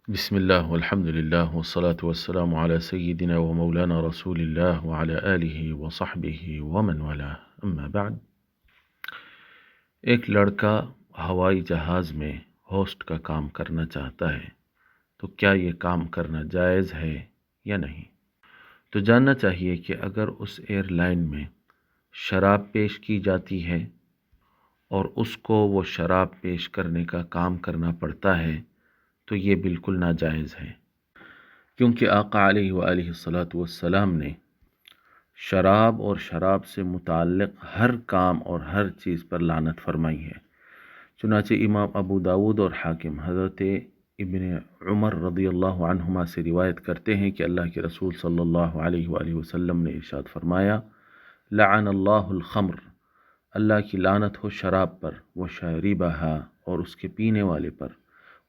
بسم اللہ والحمد للہ والصلاة والسلام علی سیدنا و مولانا رسول اللہ وعلی آلہ وصحبہ ومن والاه اما بعد۔ ایک لڑکا ہوائی جہاز میں ہوسٹ کا کام کرنا چاہتا ہے تو کیا یہ کام کرنا جائز ہے یا نہیں؟ تو جاننا چاہیے کہ اگر اس ایئر لائن میں شراب پیش کی جاتی ہے اور اس کو وہ شراب پیش کرنے کا کام کرنا پڑتا ہے تو یہ بالکل ناجائز ہے، کیونکہ آقا علیہ وآلہ والسلام نے شراب اور شراب سے متعلق ہر کام اور ہر چیز پر لعنت فرمائی ہے۔ چنانچہ امام ابو داود اور حاکم حضرت ابن عمر رضی اللہ عنہما سے روایت کرتے ہیں کہ اللہ کے رسول صلی اللہ علیہ وآلہ وسلم نے ارشاد فرمایا، لعن اللہ الخمر، اللہ کی لعنت ہو شراب پر، وشاربہا، اور اس کے پینے والے پر،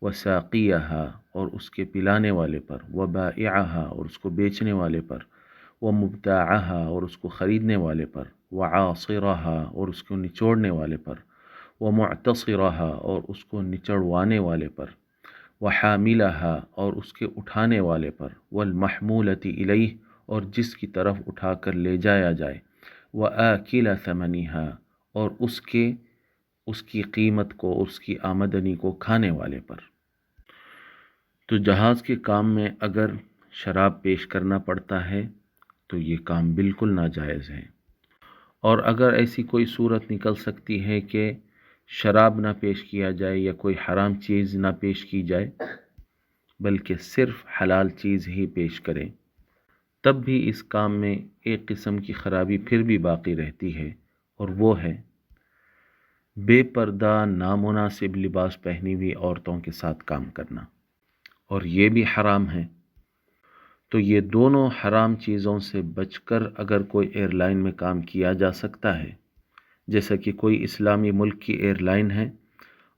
وساقیہا، اور اس کے پلانے والے پر، وبائعہا، اور اس کو بیچنے والے پر، ومبتاعہا، اور اس کو خریدنے والے پر، وعاصرہا، اور اس کو نچوڑنے والے پر، ومعتصرہا، اور اس کو نچڑوانے والے پر، وحاملہا، اور اس کے اٹھانے والے پر، والمحمولۃ الیہ، اور جس کی طرف اٹھا کر لے جایا جائے، وآکل ثمنہا، اور اس کی قیمت کو، اس کی آمدنی کو کھانے والے پر۔ تو جہاز کے کام میں اگر شراب پیش کرنا پڑتا ہے تو یہ کام بالکل ناجائز ہے، اور اگر ایسی کوئی صورت نکل سکتی ہے کہ شراب نہ پیش کیا جائے یا کوئی حرام چیز نہ پیش کی جائے بلکہ صرف حلال چیز ہی پیش کریں، تب بھی اس کام میں ایک قسم کی خرابی پھر بھی باقی رہتی ہے، اور وہ ہے بے پردہ نامناسب لباس پہنی ہوئی عورتوں کے ساتھ کام کرنا، اور یہ بھی حرام ہے۔ تو یہ دونوں حرام چیزوں سے بچ کر اگر کوئی ایئر لائن میں کام کیا جا سکتا ہے، جیسا کہ کوئی اسلامی ملک کی ایئر لائن ہے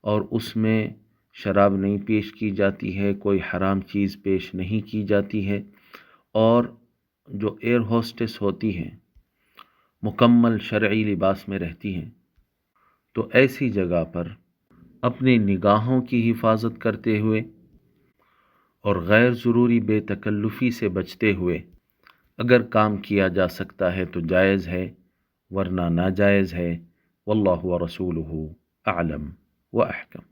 اور اس میں شراب نہیں پیش کی جاتی ہے، کوئی حرام چیز پیش نہیں کی جاتی ہے، اور جو ایئر ہوسٹس ہوتی ہیں مکمل شرعی لباس میں رہتی ہیں، تو ایسی جگہ پر اپنی نگاہوں کی حفاظت کرتے ہوئے اور غیر ضروری بے تکلفی سے بچتے ہوئے اگر کام کیا جا سکتا ہے تو جائز ہے، ورنہ ناجائز ہے۔ واللہ ورسولہ اعلم و احکم۔